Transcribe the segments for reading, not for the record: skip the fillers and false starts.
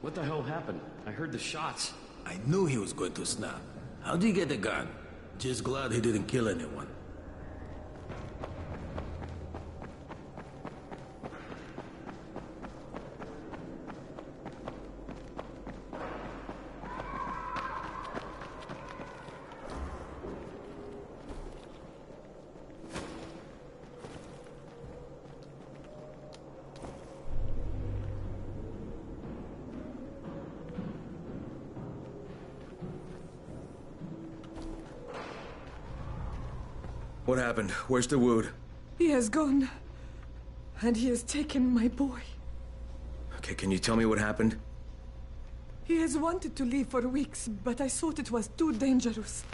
What the hell happened? I heard the shots. I knew he was going to snap. How'd he get the gun? Just glad he didn't kill anyone. What happened? Where's the wood? He has gone. And he has taken my boy. Okay, can you tell me what happened? He has wanted to leave for weeks, but I thought it was too dangerous.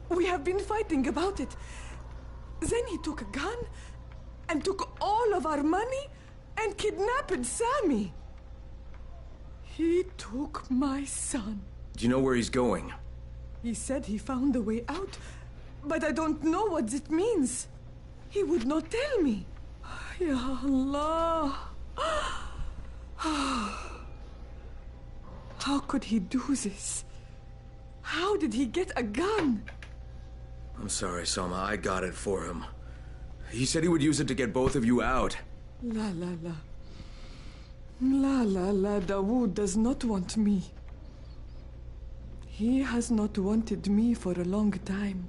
We have been fighting about it. Then he took a gun and took all of our money and kidnapped Sammy. He took my son. Do you know where he's going? He said he found a way out, but I don't know what it means. He would not tell me. Ya Allah. How could he do this? How did he get a gun? I'm sorry, Salma. I got it for him. He said he would use it to get both of you out. La la la. La la la, Dawood does not want me. He has not wanted me for a long time.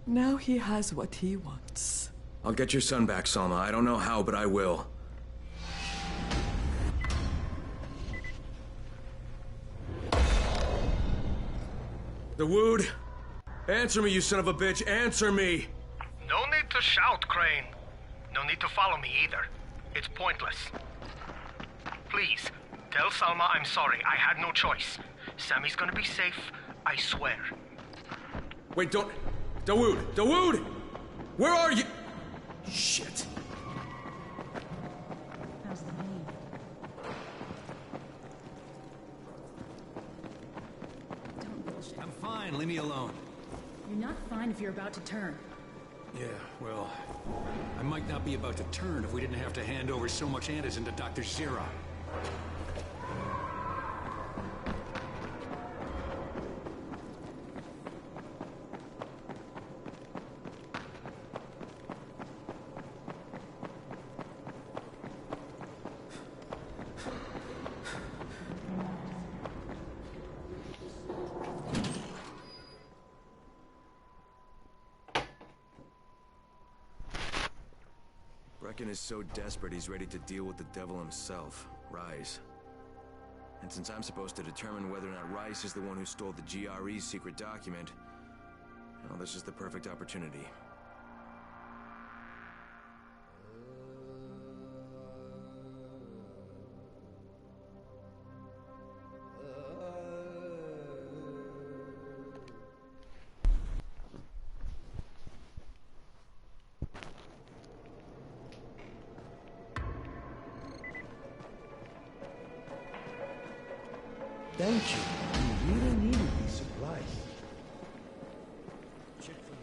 Now he has what he wants. I'll get your son back, Salma. I don't know how, but I will. Dawood! Answer me, you son of a bitch! Answer me! No need to shout, Crane. No need to follow me either. It's pointless. Please, tell Salma I'm sorry. I had no choice. Sammy's gonna be safe, I swear. Wait, don't... Dawood! Dawood! Where are you? Shit. How's the pain? Don't bullshit. I'm fine, leave me alone. You're not fine if you're about to turn. Yeah, well, I might not be about to turn if we didn't have to hand over so much antizen to Dr. Zira. Brecken is so desperate he's ready to deal with the devil himself, Rais. And since I'm supposed to determine whether or not Rais is the one who stole the GRE's secret document, well, this is the perfect opportunity. Thank you. We really needed these supplies. Check for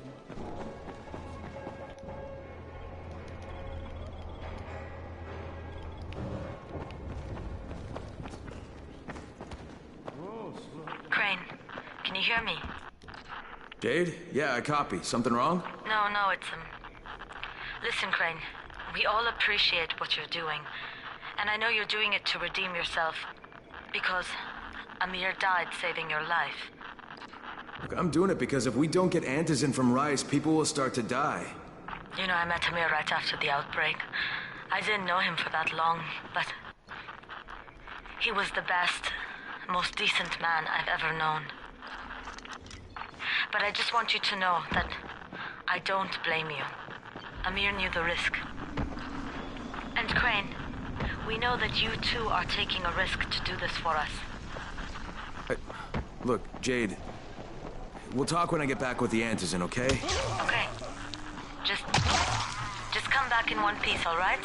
Crane, can you hear me? Jade? Yeah, I copy. Something wrong? No, it's Listen, Crane, we all appreciate what you're doing. And I know you're doing it to redeem yourself. Because Amir died saving your life. Look, I'm doing it because if we don't get antizen from Rais, people will start to die. You know, I met Amir right after the outbreak. I didn't know him for that long, but he was the best, most decent man I've ever known. But I just want you to know that I don't blame you. Amir knew the risk. And Crane, we know that you too are taking a risk to do this for us. Look, Jade, we'll talk when I get back with the antizen, okay? Okay. Just come back in one piece, all right?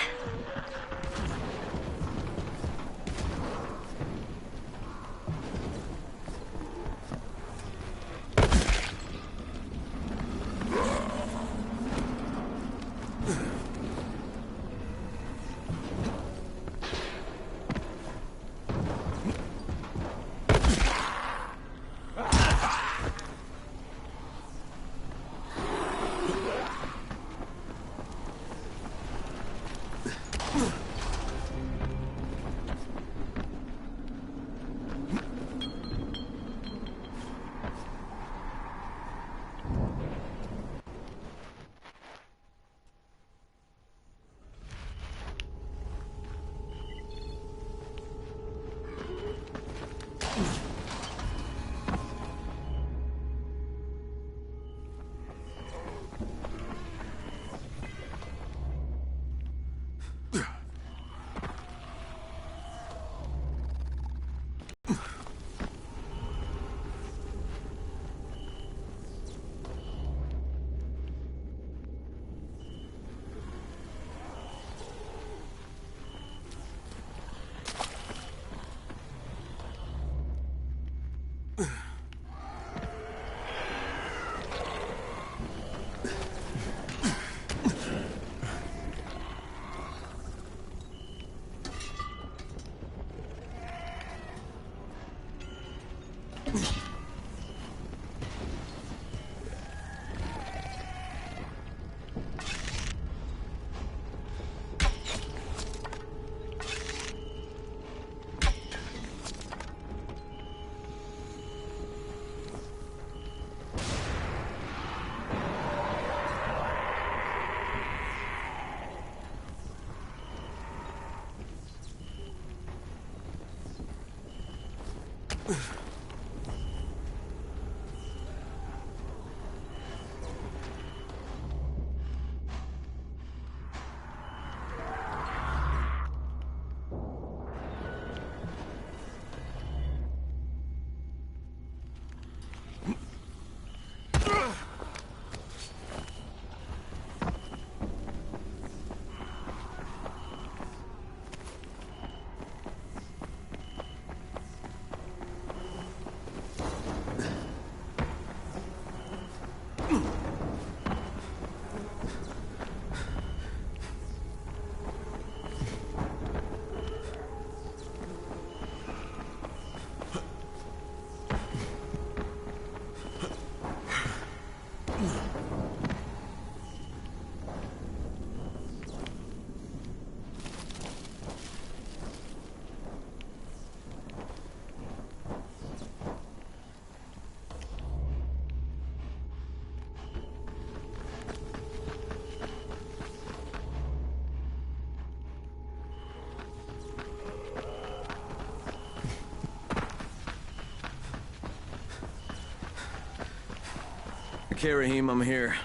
Okay, Rahim, I'm here.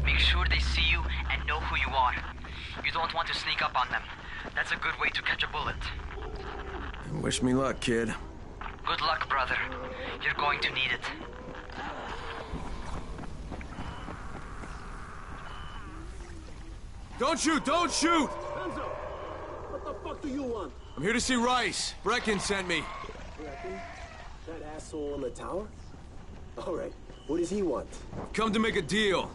Make sure they see you and know who you are. You don't want to sneak up on them. That's a good way to catch a bullet. Wish me luck, kid. Good luck, brother. You're going to need it. Don't shoot! Don't shoot! Hands up! What the fuck do you want? I'm here to see Rais. Brecken sent me. Brecken? That asshole in the tower? Alright, what does he want? Come to make a deal.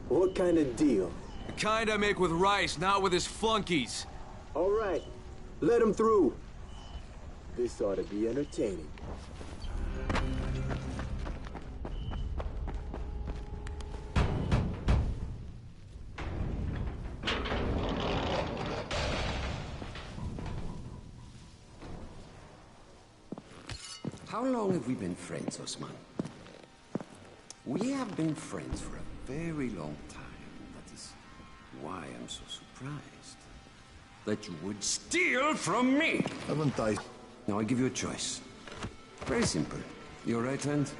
What kind of deal? The kind I make with Rais, not with his flunkies. Alright, let him through. This ought to be entertaining. How long have we been friends, Osman? We have been friends for a very long time. That is why I'm so surprised that you would steal from me. Haven't I? Now I give you a choice. Very simple. Your right hand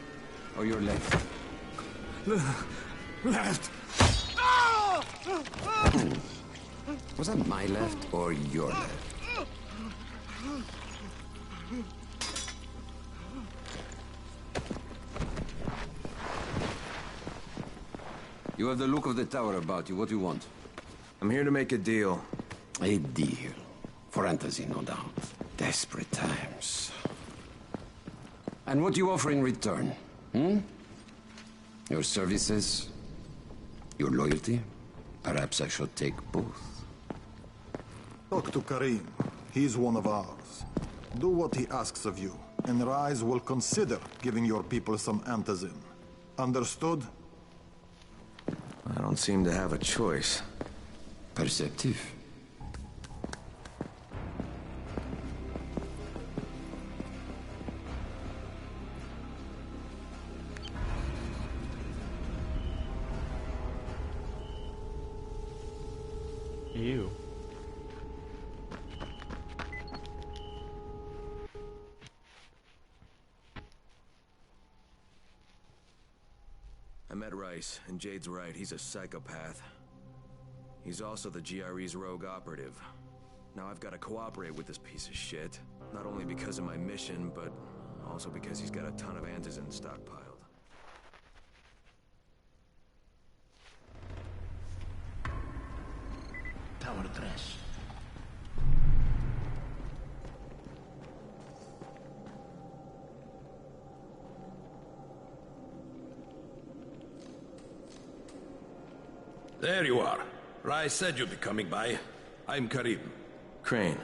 or your left? Left! Was that my left or your left? You have the look of the tower about you. What do you want? I'm here to make a deal. A deal. For Antazin, no doubt. Desperate times. And what do you offer in return? Hmm? Your services? Your loyalty? Perhaps I should take both. Talk to Karim. He's one of ours. Do what he asks of you, and Rais will consider giving your people some Antazin. Understood? I don't seem to have a choice. Perceptive. You. I met Rais, and Jade's right, he's a psychopath. He's also the GRE's rogue operative. Now I've got to cooperate with this piece of shit. Not only because of my mission, but also because he's got a ton of antizin stockpiled. Tower 3. There you are. Rais said you'd be coming by. I'm Karim. Crane.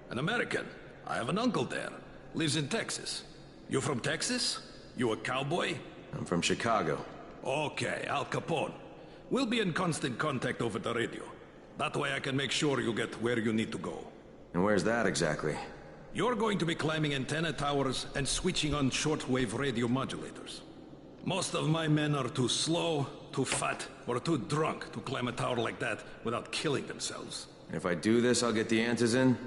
An American. I have an uncle there. Lives in Texas. You from Texas? You a cowboy? I'm from Chicago. Okay, Al Capone. We'll be in constant contact over the radio. That way I can make sure you get where you need to go. And where's that exactly? You're going to be climbing antenna towers and switching on shortwave radio modulators. Most of my men are too slow, too fat, or too drunk to climb a tower like that without killing themselves. And if I do this, I'll get the antizin?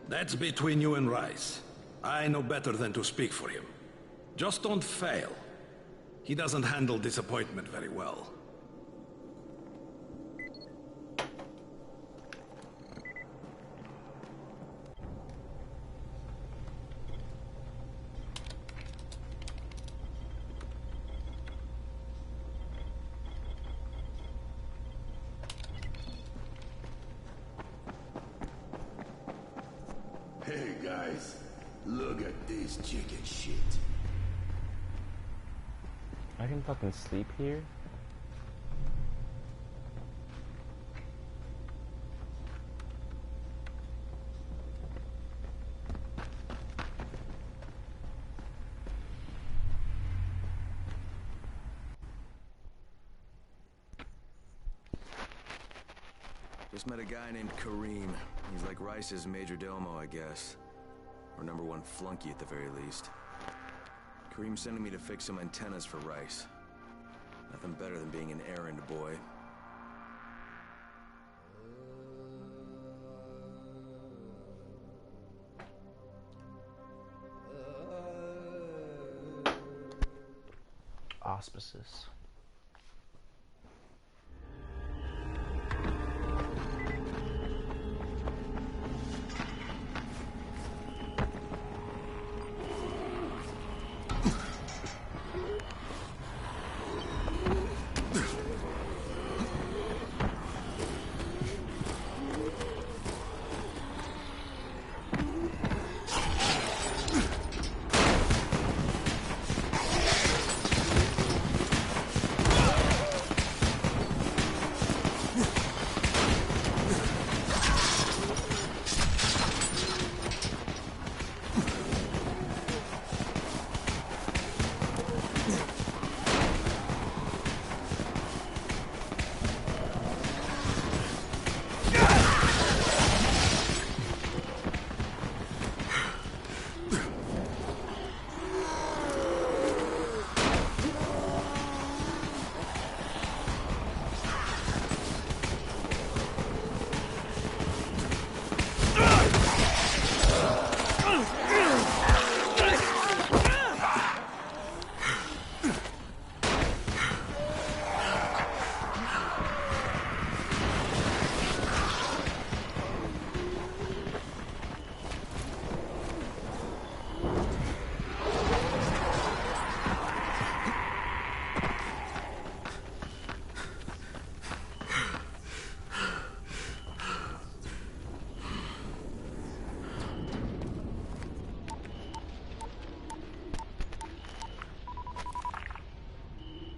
That's between you and Rais. I know better than to speak for him. Just don't fail. He doesn't handle disappointment very well. Hey guys, look at this chicken shit. I can fucking sleep here? Just met a guy named Kareem. He's like Rice's major domo, I guess. Or #1 flunky at the very least. Kareem's sending me to fix some antennas for Rice. Nothing better than being an errand boy. Auspices.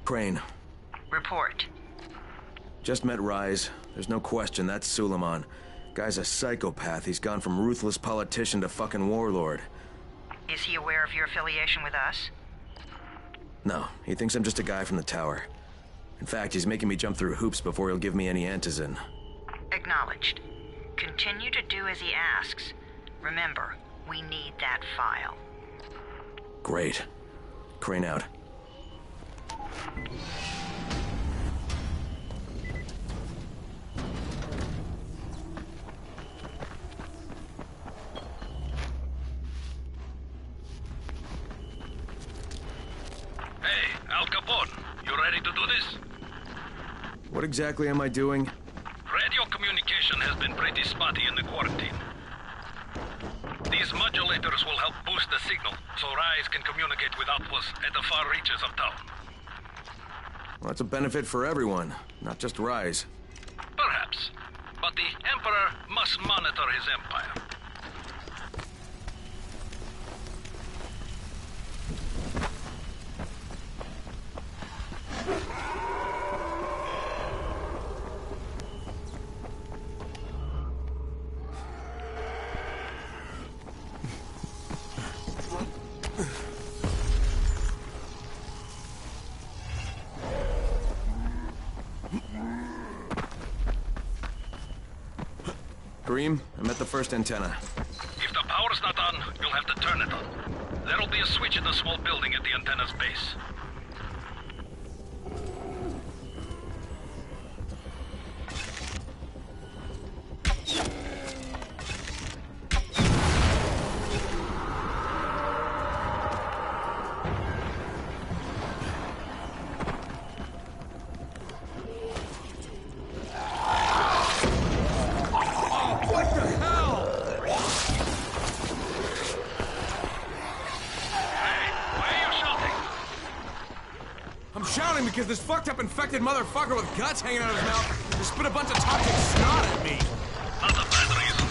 Crane. Report. Just met Rais. There's no question, that's Suleiman. Guy's a psychopath. He's gone from ruthless politician to fucking warlord. Is he aware of your affiliation with us? No, he thinks I'm just a guy from the tower. In fact, he's making me jump through hoops before he'll give me any antizin. Acknowledged. Continue to do as he asks. Remember, we need that file. Great. Crane out. Hey, Al Capone, you ready to do this? What exactly am I doing? Radio communication has been pretty spotty in the quarantine. These modulators will help boost the signal, so Rais can communicate with outposts at the far reaches of town. Well, that's a benefit for everyone, not just Rais. Perhaps. But the Emperor must monitor his empire. Kareem, I'm at the first antenna. If the power's not on, you'll have to turn it on. There'll be a switch in the small building at the antenna's base. Because this fucked up infected motherfucker with guts hanging out of his mouth just spit a bunch of toxic snot at me. Not a bad reason.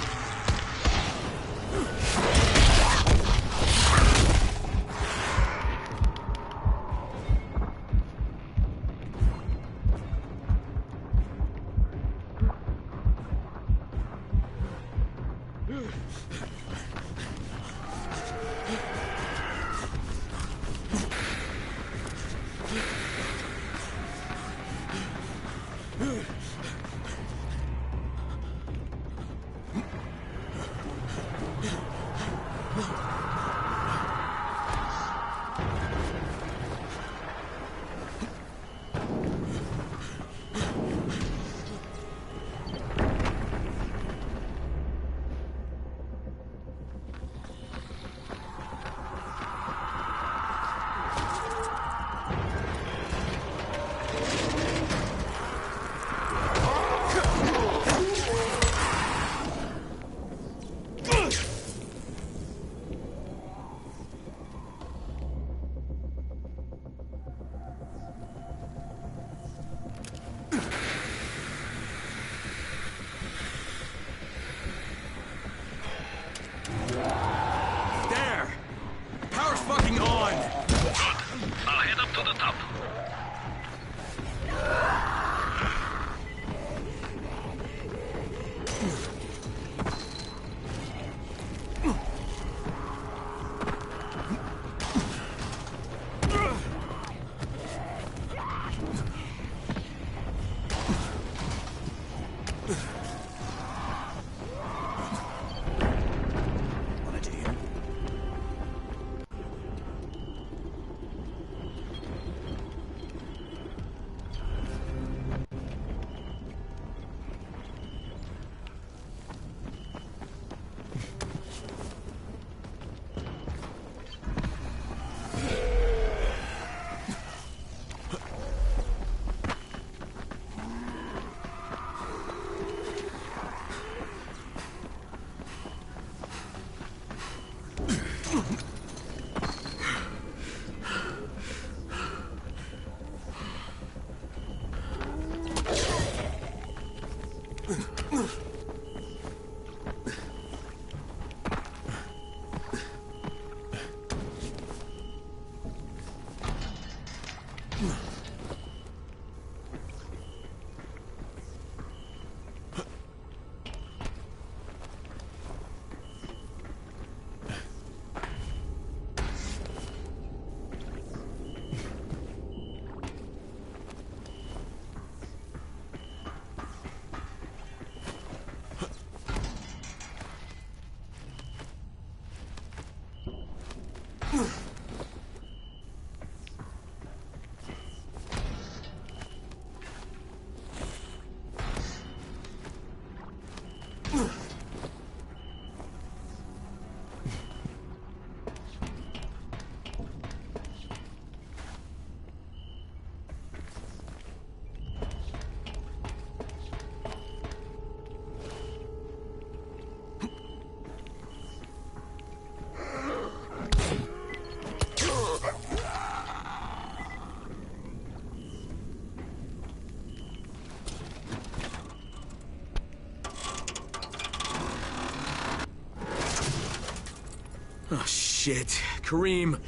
Oh, shit. Kareem,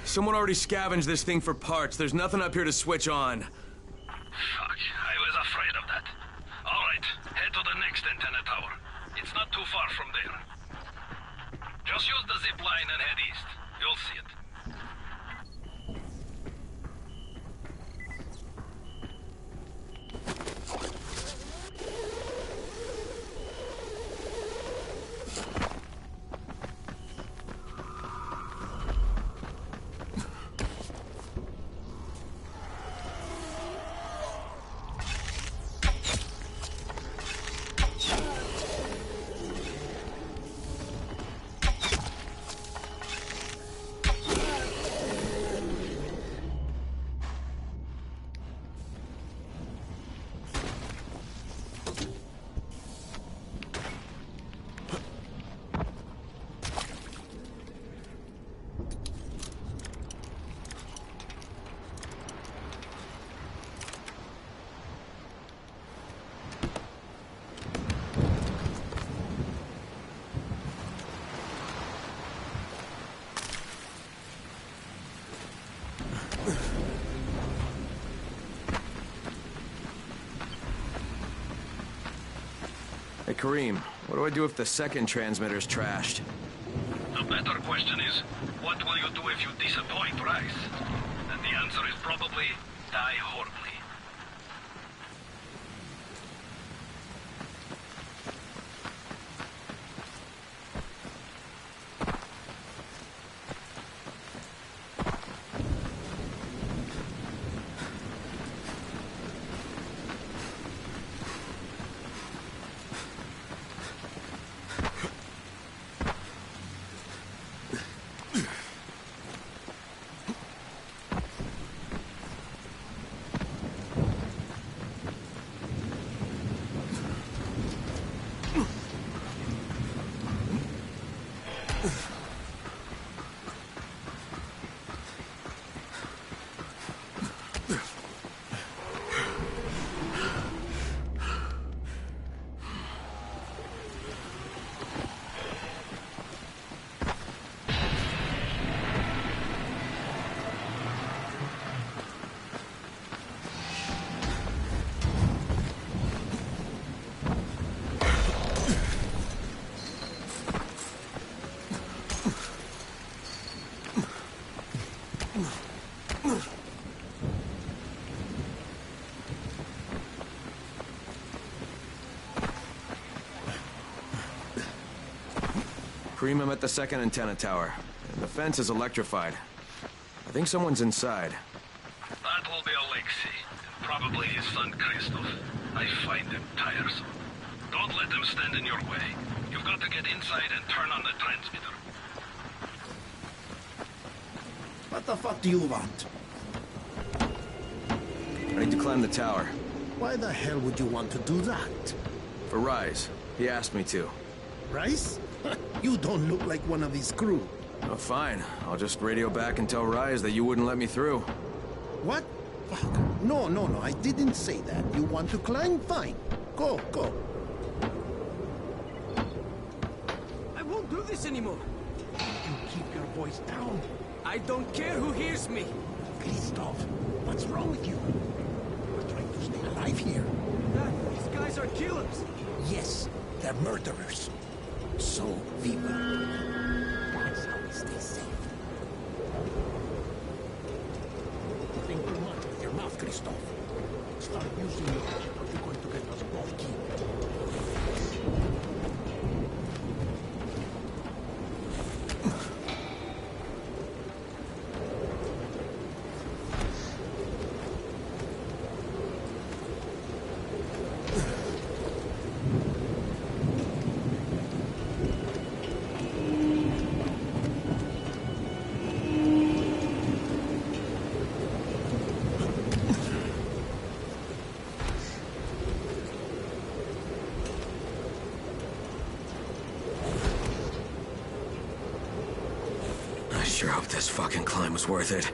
someone already scavenged this thing for parts. There's nothing up here to switch on. Fuck, I was afraid of that. All right, head to the next antenna tower. It's not too far from there. Just use the zip line and head east. You'll see it. Hey, Kareem, what do I do if the second transmitter's trashed? The better question is, what will you do if you disappoint Rais? And the answer is probably die horribly. Kareem, I'm at the second antenna tower, and the fence is electrified. I think someone's inside. That will be Alexei, and probably his son Christoph. I find them tiresome. Don't let them stand in your way. You've got to get inside and turn on the transmitter. What the fuck do you want? I need to climb the tower. Why the hell would you want to do that? For Rais. He asked me to. Rais? You don't look like one of his crew. Oh, fine. I'll just radio back and tell Rais that you wouldn't let me through. What? Fuck. No, I didn't say that. You want to climb? Fine. Go. this anymore. You keep your voice down. I don't care who hears me. Christoph, what's wrong with you? We're trying to stay alive here. Dad, these guys are killers. Yes, they're murderers. So we will. That's how we stay safe. Think too much with your mouth, Christoph. Start using it, or you're going to get us both killed. I sure hope this fucking climb was worth it.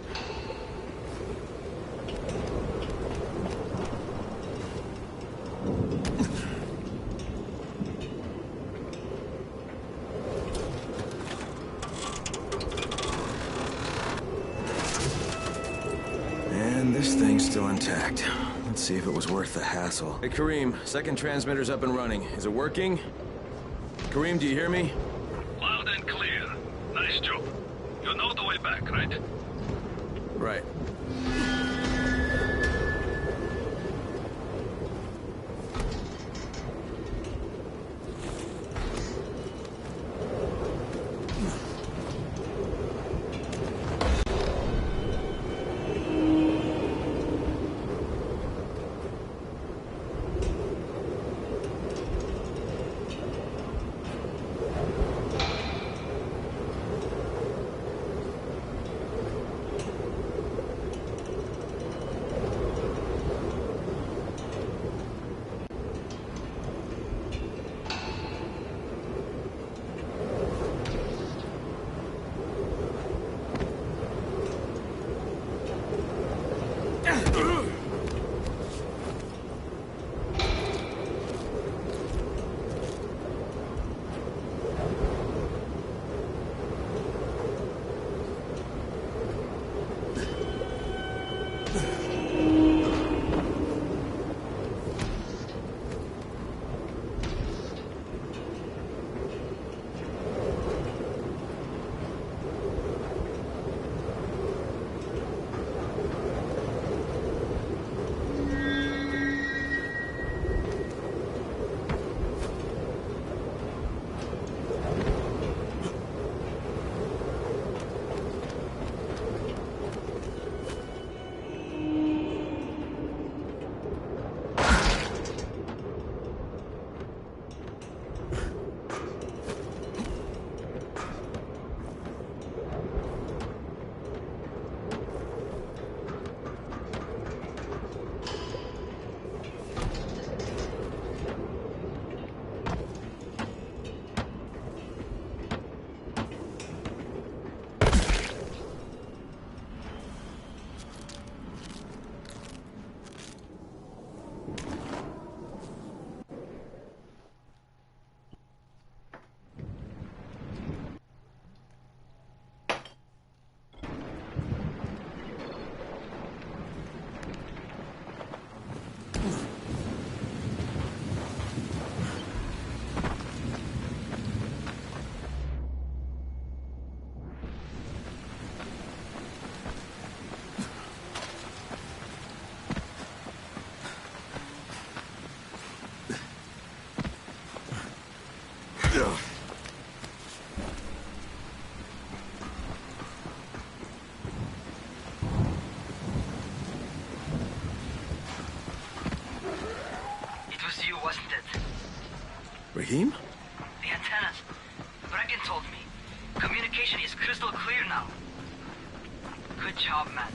And this thing's still intact. Let's see if it was worth the hassle. Hey, Kareem, second transmitter's up and running. Is it working? Kareem, do you hear me? Loud and clear. Nice job. You know the way back, right? Right. Raheem? The antennas. Brecken told me. Communication is crystal clear now. Good job, man.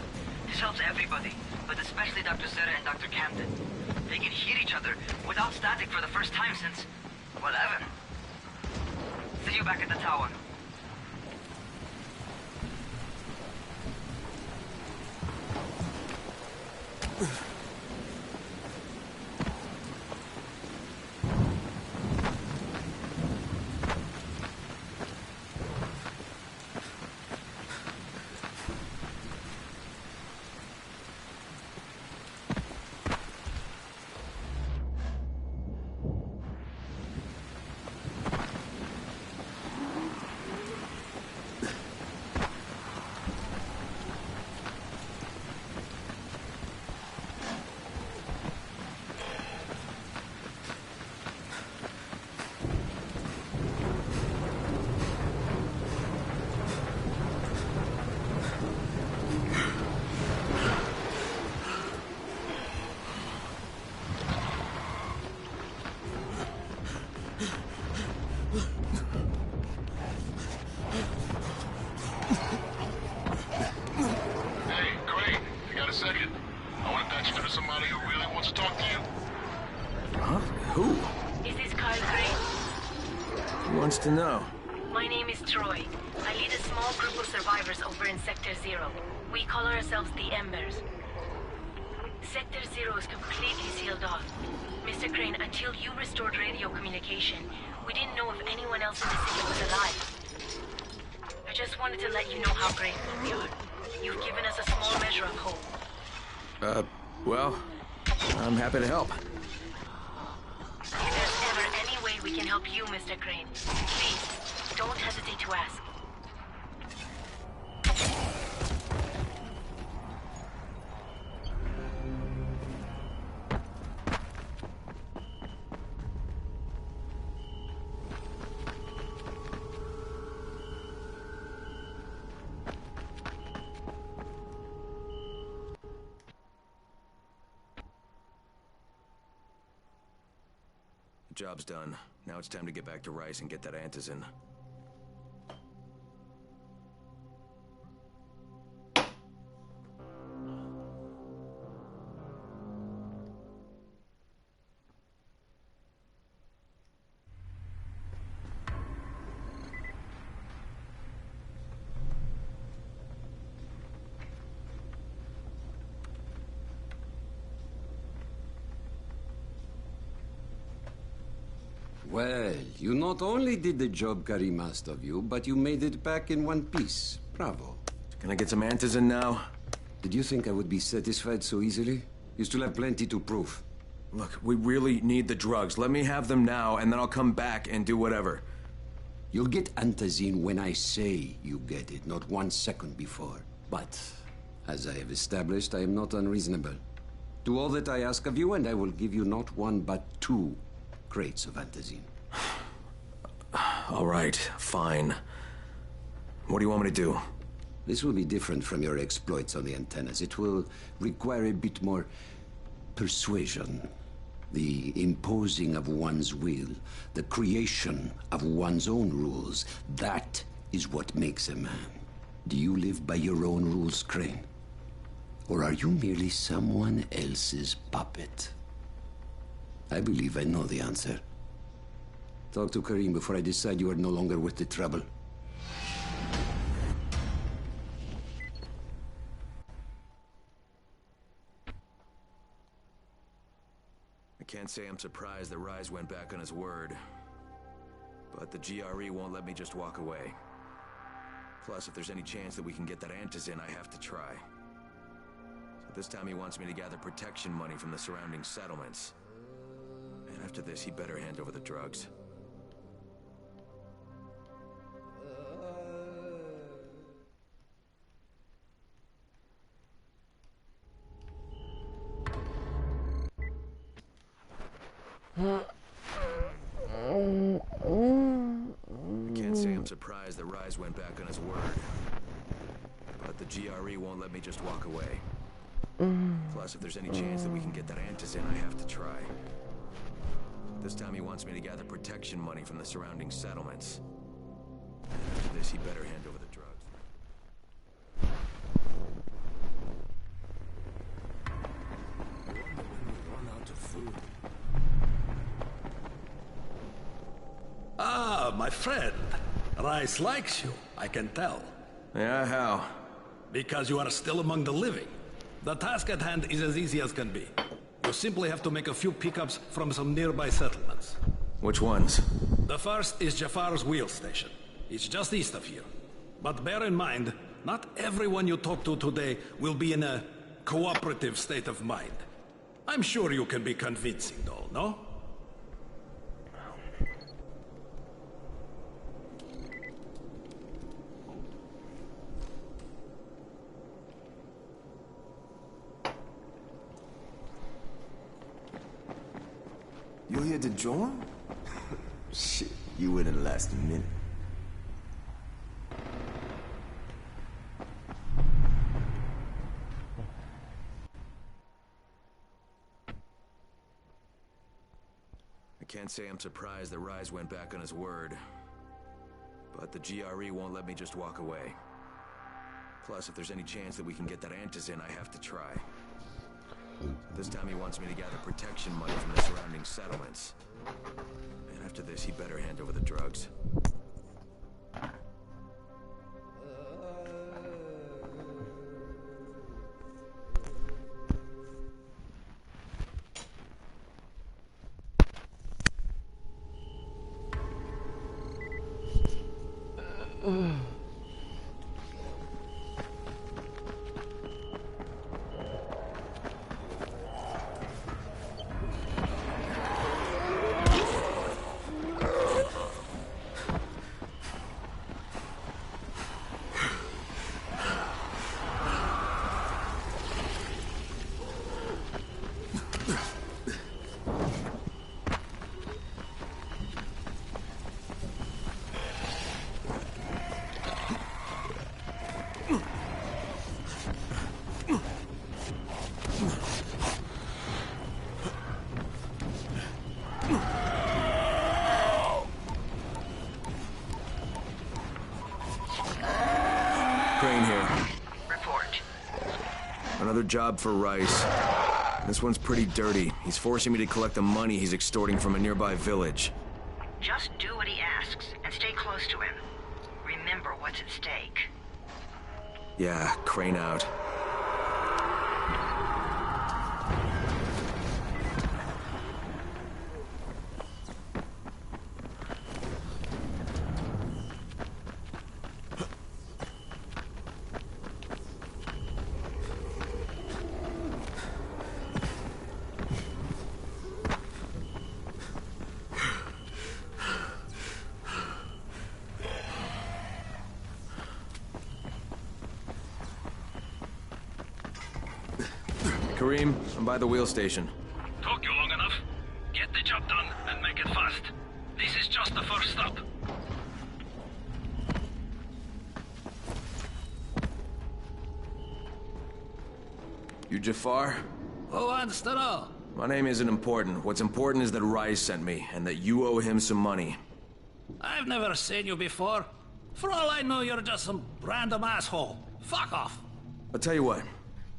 This helps everybody, but especially Dr. Zera and Dr. Camden. They can hear each other without static for the first time since, well, ever. See you back at the tower. to talk to you. Huh? Who? Is this Kyle Crane? Who wants to know? My name is Troy. I lead a small group of survivors over in Sector Zero. We call ourselves the Embers. Sector Zero is completely sealed off. Mr. Crane, until you restored radio communication, we didn't know if anyone else in the city was alive. I just wanted to let you know how grateful we are. You've given us a small measure of hope. Well, I'm happy to help. If there's ever any way we can help you, Mr. Crane, please, don't hesitate to ask. Job's done. Now it's time to get back to Rais and get that antizin. Well, you not only did the job Karim asked of you, but you made it back in one piece. Bravo. Can I get some antizin now? Did you think I would be satisfied so easily? You still have plenty to prove. Look, we really need the drugs. Let me have them now, and then I'll come back and do whatever. You'll get antizin when I say you get it, not 1 second before. But, as I have established, I am not unreasonable. Do all that I ask of you, and I will give you not 1, but 2 crates of antizin. All right, fine. What do you want me to do? This will be different from your exploits on the antennas. It will require a bit more persuasion. The imposing of one's will, the creation of one's own rules. That is what makes a man. Do you live by your own rules, Crane? Or are you merely someone else's puppet? I believe I know the answer. Talk to Karim before I decide you are no longer worth the trouble. I can't say I'm surprised that Rais went back on his word. But the GRE won't let me just walk away. Plus, if there's any chance that we can get that antizin, I have to try. So this time he wants me to gather protection money from the surrounding settlements. And after this, he better hand over the drugs. I can't say I'm surprised that Rais went back on his word. But the GRE won't let me just walk away. Plus, if there's any chance that we can get that antizin, I have to try. This time he wants me to gather protection money from the surrounding settlements. And after this, he better hand over the drugs. Ah, my friend. Rais likes you, I can tell. Yeah, how? Because you are still among the living. The task at hand is as easy as can be. You simply have to make a few pickups from some nearby settlements. Which ones? The first is Jafar's wheel station. It's just east of here. But bear in mind, not everyone you talk to today will be in a cooperative state of mind. I'm sure you can be convincing, though, no? You're here to join? Shit, you wouldn't last a minute. I can't say I'm surprised that Rais went back on his word. But the GRE won't let me just walk away. Plus, if there's any chance that we can get that antizin, I have to try. This time he wants me to gather protection money from the surrounding settlements. And after this, he better hand over the drugs. Another job for Rais. This one's pretty dirty. He's forcing me to collect the money he's extorting from a nearby village. Just do what he asks and stay close to him. Remember what's at stake. Yeah, Crane out. Kareem, I'm by the wheel station. Took you long enough. Get the job done and make it fast. This is just the first stop. You Jafar? Who wants to know? My name isn't important. What's important is that Rais sent me, and that you owe him some money. I've never seen you before. For all I know, you're just some random asshole. Fuck off. I'll tell you what.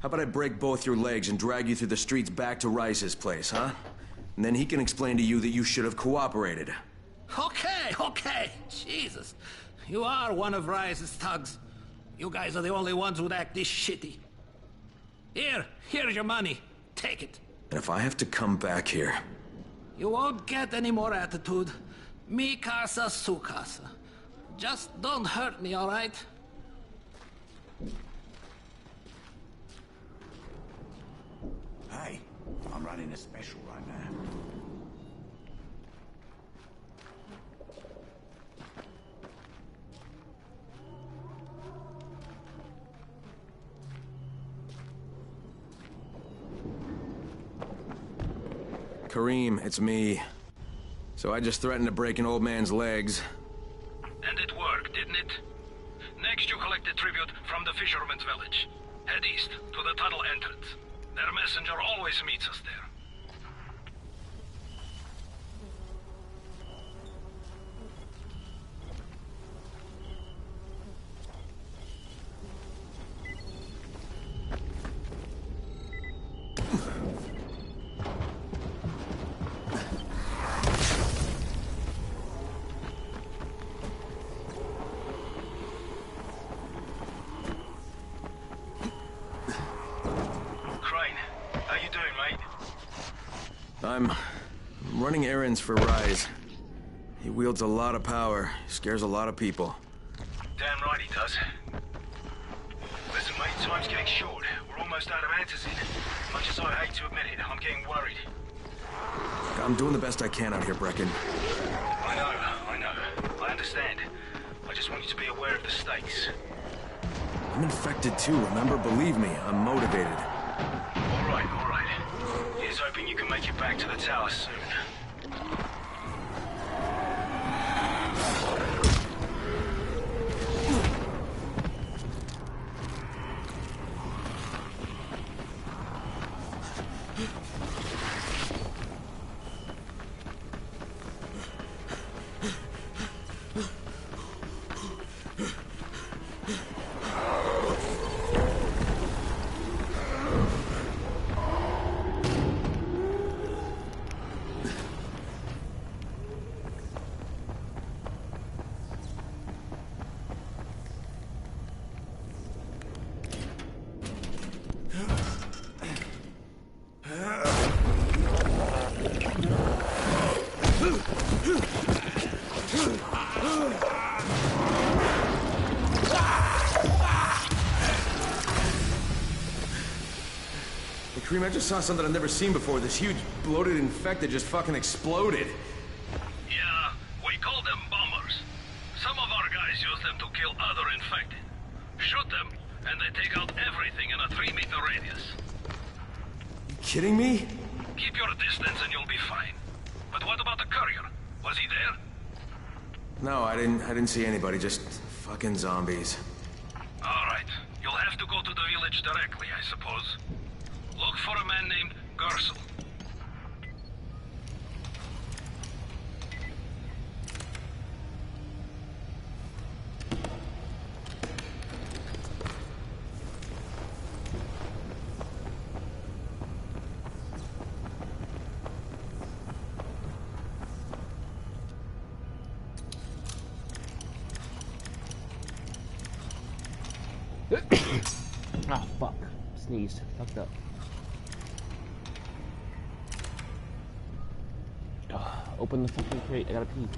How about I break both your legs and drag you through the streets back to Rais's place, huh? And then he can explain to you that you should have cooperated. Okay. Jesus. You are one of Rais's thugs. You guys are the only ones who'd act this shitty. Here's your money. Take it. And if I have to come back here... You won't get any more attitude. Mi casa, su casa. Just don't hurt me, all right? Hey, I'm running a special right now. Kareem, it's me. So I just threatened to break an old man's legs. And it worked, didn't it? Next you collect the tribute from the fisherman's village. Head east, to the tunnel entrance. Their messenger always meets us there. I'm running errands for Rais. He wields a lot of power, scares a lot of people. Damn right he does. Listen, mate, time's getting short. We're almost out of antizin. Much as I hate to admit it, I'm getting worried. I'm doing the best I can out here, Brecken. I know. I understand. I just want you to be aware of the stakes. I'm infected too, remember? Believe me, I'm motivated. All right. Here's hoping you can make it back to the tower soon. Kareem, I just saw something I've never seen before. This huge, bloated infected just fucking exploded. Yeah, we call them bombers. Some of our guys use them to kill other infected. Shoot them, and they take out everything in a 3-meter radius. You kidding me? Keep your distance and you'll be fine. But what about the courier? Was he there? No, I didn't see anybody, just fucking zombies. All right. You'll have to go to the village directly, I suppose. Look for a man named Gersel. Ah, fuck. Sneezed. Fucked up. Open the fucking crate. I gotta pee.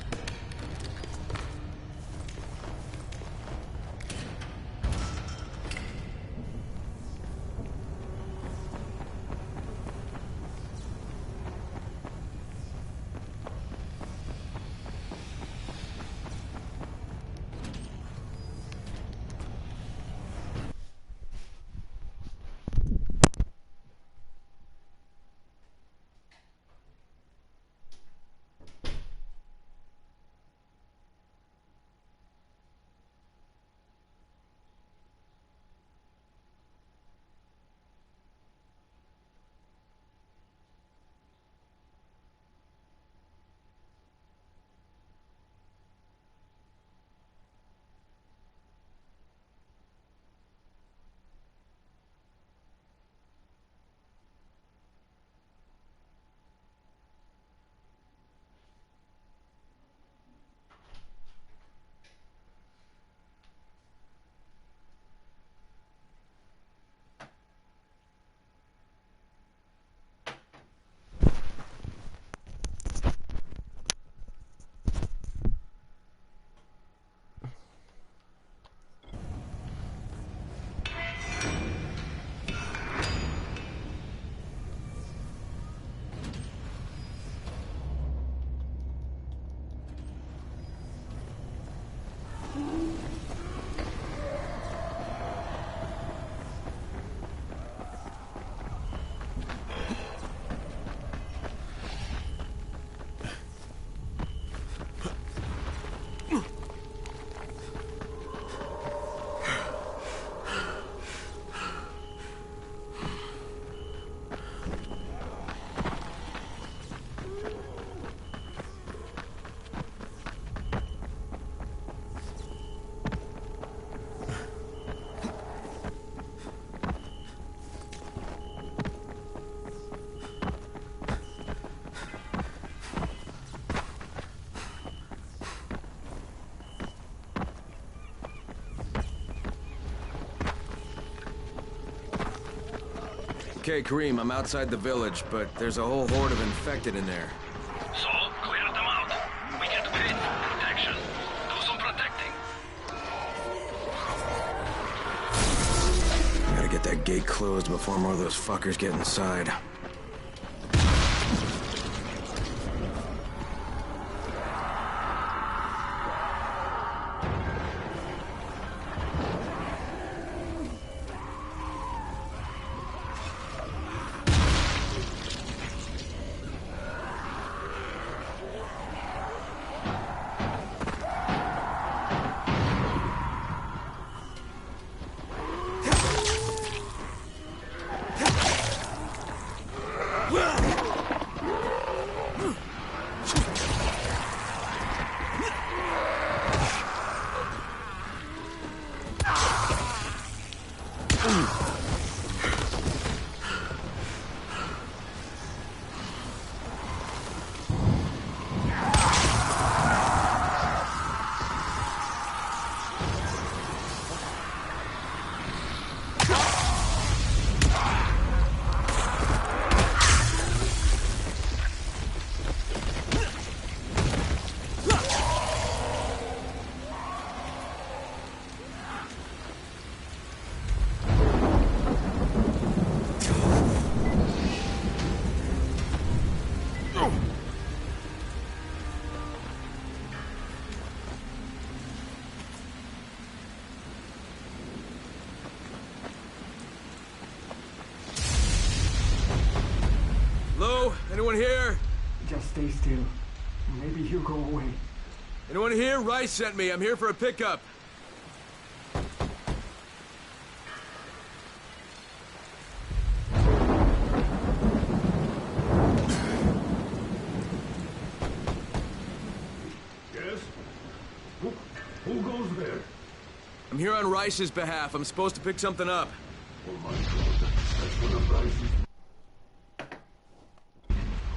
Okay, Kareem, I'm outside the village, but there's a whole horde of infected in there. So, clear them out. We get paid for protection. Do some protecting. I gotta get that gate closed before more of those fuckers get inside. Just stay still. Maybe he'll go away. Anyone here? Rais sent me. I'm here for a pickup. Yes? Who goes there? I'm here on Rais's behalf. I'm supposed to pick something up. Oh my god, that's one of Rais's.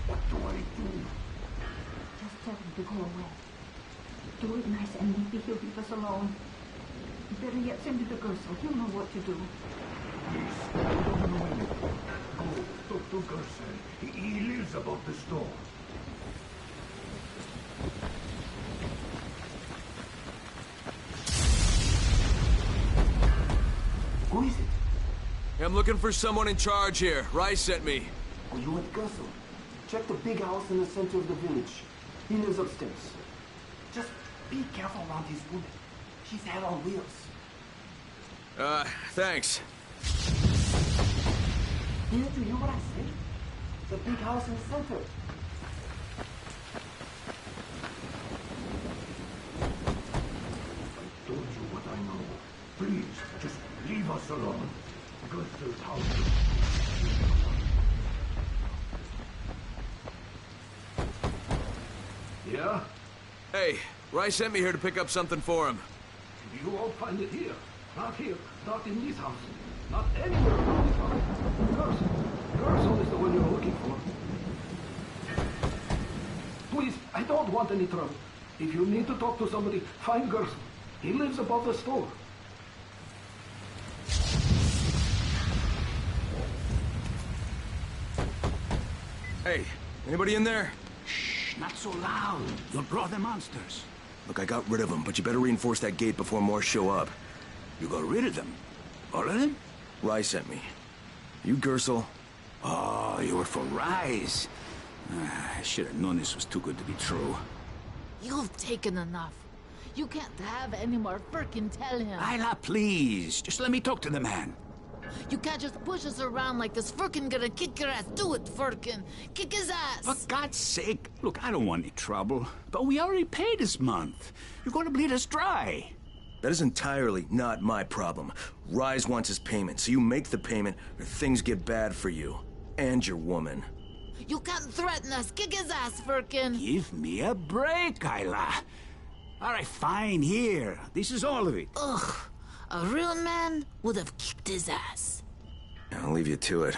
What do I do? Just tell him to go away. Do it nice and maybe he'll leave us alone. Better yet, send it to Gersel. He'll know what to do. Please, don't run away. Go, talk to Gersel. He lives above the store. Who is it? I'm looking for someone in charge here. Rais sent me. Are you at Gersel? Check the big house in the center of the village. He lives upstairs. Just be careful around his woman. She's hell on wheels. Thanks. Hear to you what I say? The big house in the center. I told you what I know. Please, just leave us alone. Gersel's house. Yeah? Hey, Rais sent me here to pick up something for him. You won't find it here. Not here. Not in this house. Not anywhere around this house. Gersel is the one you're looking for. Please, I don't want any trouble. If you need to talk to somebody, find Gersel. He lives above the store. Hey, anybody in there? Shh, not so loud. You'll draw the monsters. Look, I got rid of them, but you better reinforce that gate before more show up. You got rid of them? All of them? Rais sent me. You Gersel? Oh, you were for Rais. I should have known this was too good to be true. You've taken enough. You can't have any more. Frickin' tell him. Isla, please. Just let me talk to the man. You can't just push us around like this. Furkin gonna kick your ass. Do it, Furkin. Kick his ass. For God's sake. Look, I don't want any trouble. But we already paid this month. You're gonna bleed us dry. That is entirely not my problem. Rais wants his payment, so you make the payment or things get bad for you. And your woman. You can't threaten us. Kick his ass, Furkin. Give me a break, Isla. All right, fine, here. This is all of it. Ugh. A real man would have kicked his ass. I'll leave you to it.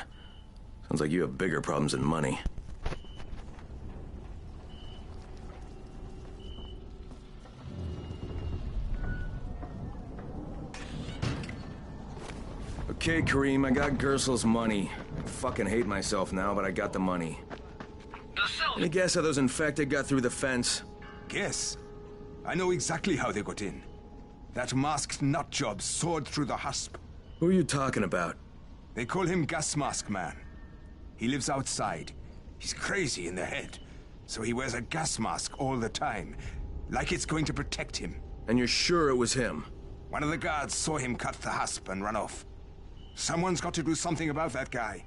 Sounds like you have bigger problems than money. Okay, Kareem, I got Gersel's money. I fucking hate myself now, but I got the money. Any guess how those infected got through the fence? Guess? I know exactly how they got in. That masked nutjob soared through the husp. Who are you talking about? They call him Gas Mask Man. He lives outside. He's crazy in the head, so he wears a gas mask all the time, like it's going to protect him. And you're sure it was him? One of the guards saw him cut the husp and run off. Someone's got to do something about that guy.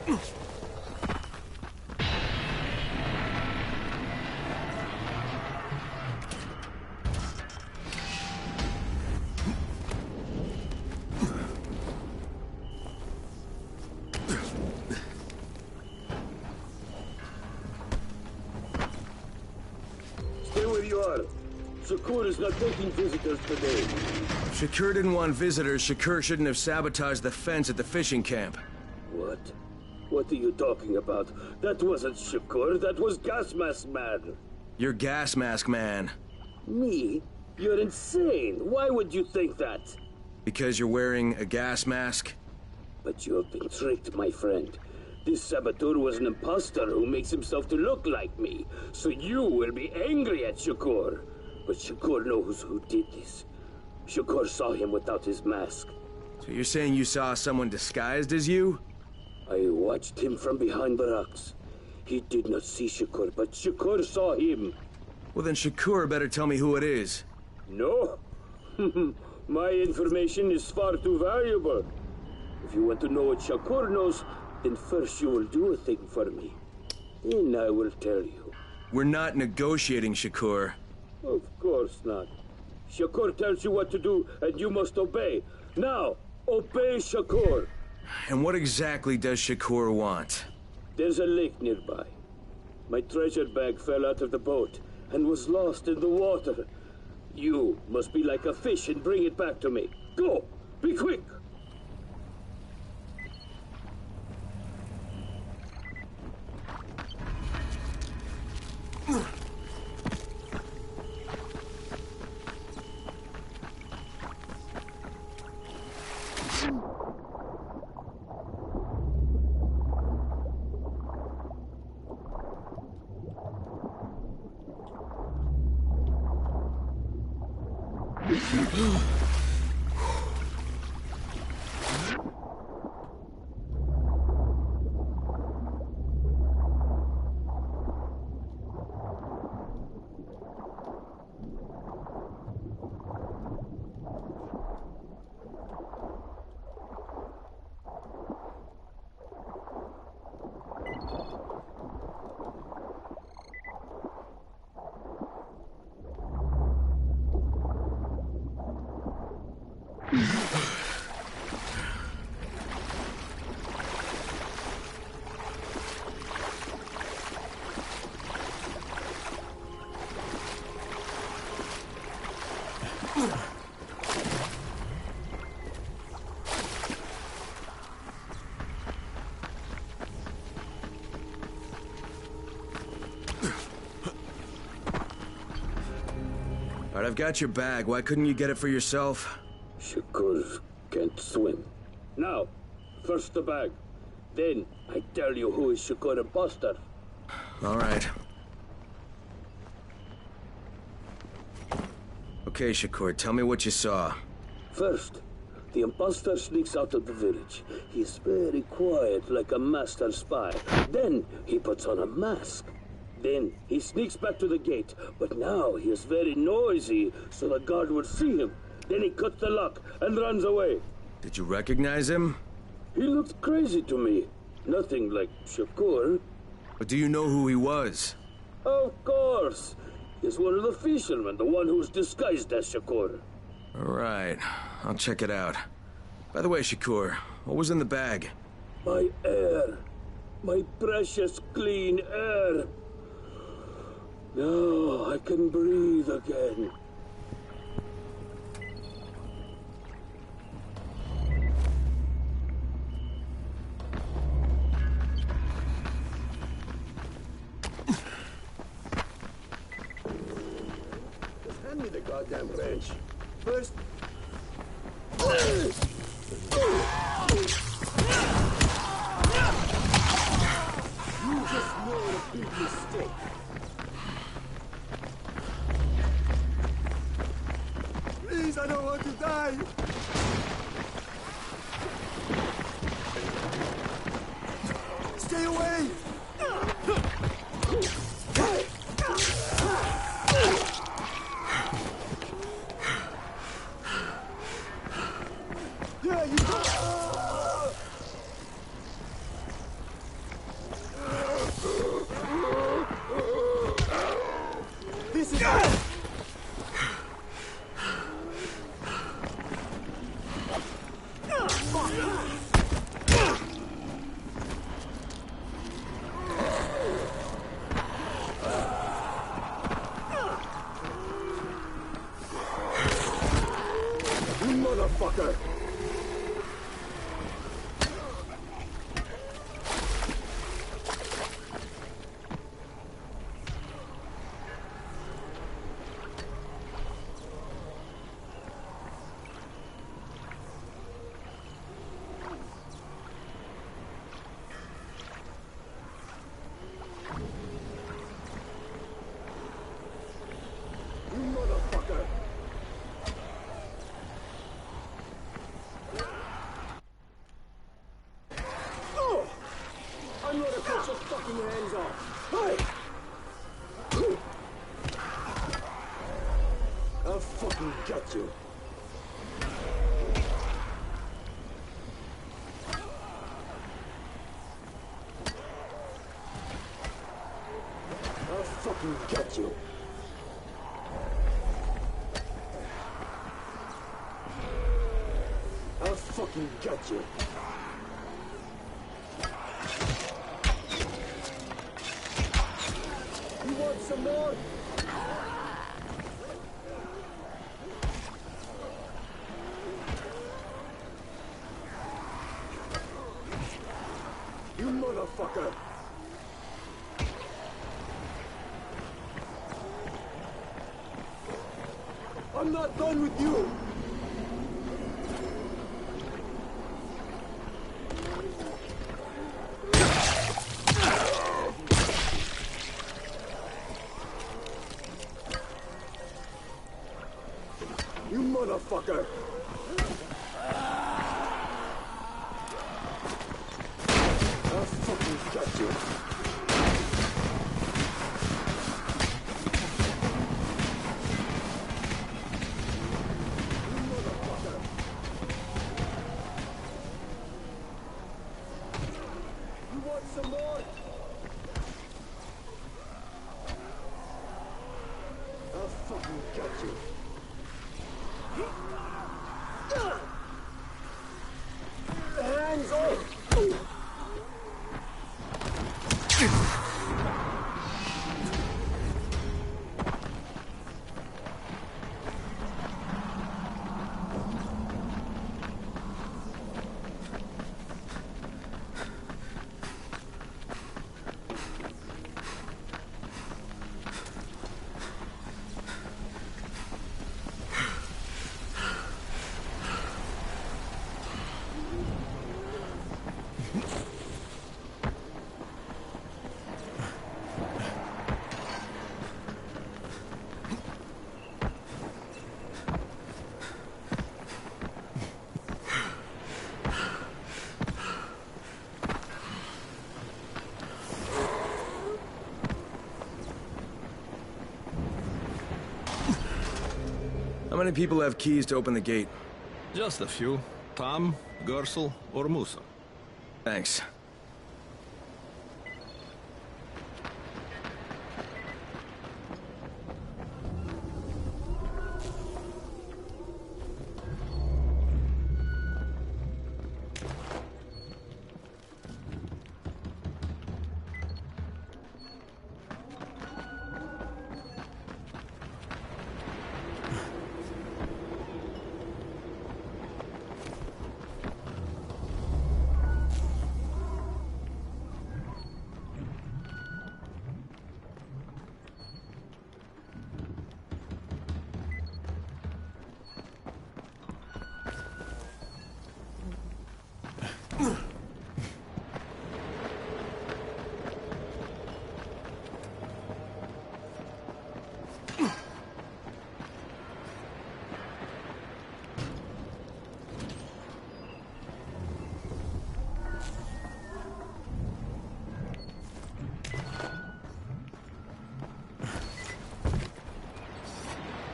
Stay where you are. Shakur is not taking visitors today. Shakur didn't want visitors. Shakur shouldn't have sabotaged the fence at the fishing camp. What? What are you talking about? That wasn't Shakur, that was Gas Mask Man. You're Gas Mask Man. Me? You're insane. Why would you think that? Because you're wearing a gas mask? But you have been tricked, my friend. This saboteur was an imposter who makes himself to look like me. So you will be angry at Shakur. But Shakur knows who did this. Shakur saw him without his mask. So you're saying you saw someone disguised as you? I watched him from behind the rocks. He did not see Shakur, but Shakur saw him. Well, then Shakur better tell me who it is. No. My information is far too valuable. If you want to know what Shakur knows, then first you will do a thing for me. Then I will tell you. We're not negotiating, Shakur. Of course not. Shakur tells you what to do, and you must obey. Now, obey Shakur. And what exactly does Shakur want? There's a lake nearby. My treasure bag fell out of the boat and was lost in the water. You must be like a fish and bring it back to me. Go! Be quick! All right, I've got your bag. Why couldn't you get it for yourself? Shakur can't swim. Now, first the bag. Then I tell you who is Shakur imposter. All right. Okay, Shakur, tell me what you saw. First, the imposter sneaks out of the village. He is very quiet, like a master spy. Then he puts on a mask. Then he sneaks back to the gate, but now he is very noisy, so the guard will see him. Then he cuts the lock and runs away. Did you recognize him? He looked crazy to me. Nothing like Shakur. But do you know who he was? Of course. He's one of the fishermen, the one who's disguised as Shakur. All right, I'll check it out. By the way, Shakur, what was in the bag? My air. My precious clean air. Now I can breathe again. Just hand me the goddamn wrench. First... You just made a big mistake. Please, I don't want to die. Stay away. Motherfucker! I'm gonna cut your fucking hands off! Hey! I'll fucking get you! I'll fucking get you! I'll fucking get you! You want some more? You motherfucker! I'm not done with you! You motherfucker! I'll fucking get you! You motherfucker! You want some more? I'll fucking get you! Hands off! How many people have keys to open the gate? Just a few. Tom, Gersel, or Musa. Thanks.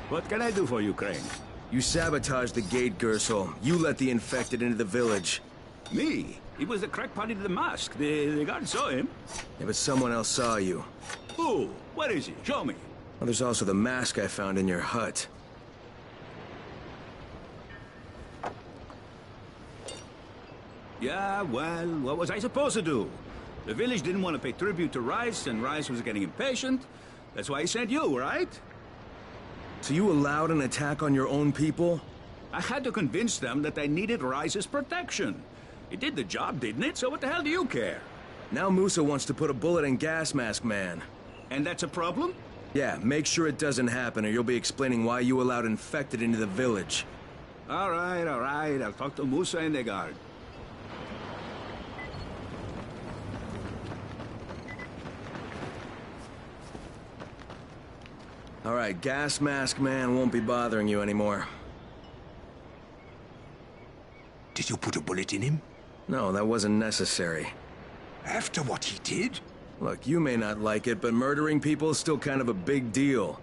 What can I do for you, Crane? You sabotaged the gate, Gersel. You let the infected into the village. Me? He was the crackpot in the mask. The guard saw him. Yeah, but someone else saw you. Who? Where is he? Show me. Well, there's also the mask I found in your hut. Yeah, well, what was I supposed to do? The village didn't want to pay tribute to Rais, and Rais was getting impatient. That's why he sent you, right? So you allowed an attack on your own people? I had to convince them that they needed Rais's protection. It did the job, didn't it? So what the hell do you care? Now Musa wants to put a bullet in Gas Mask Man. And that's a problem? Yeah, make sure it doesn't happen or you'll be explaining why you allowed infected into the village. All right. I'll talk to Musa and the guard. All right, Gas Mask Man won't be bothering you anymore. Did you put a bullet in him? No, that wasn't necessary. After what he did? Look, you may not like it, but murdering people is still kind of a big deal.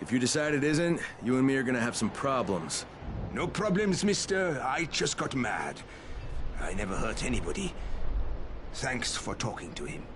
If you decide it isn't, you and me are gonna have some problems. No problems, mister. I just got mad. I never hurt anybody. Thanks for talking to him.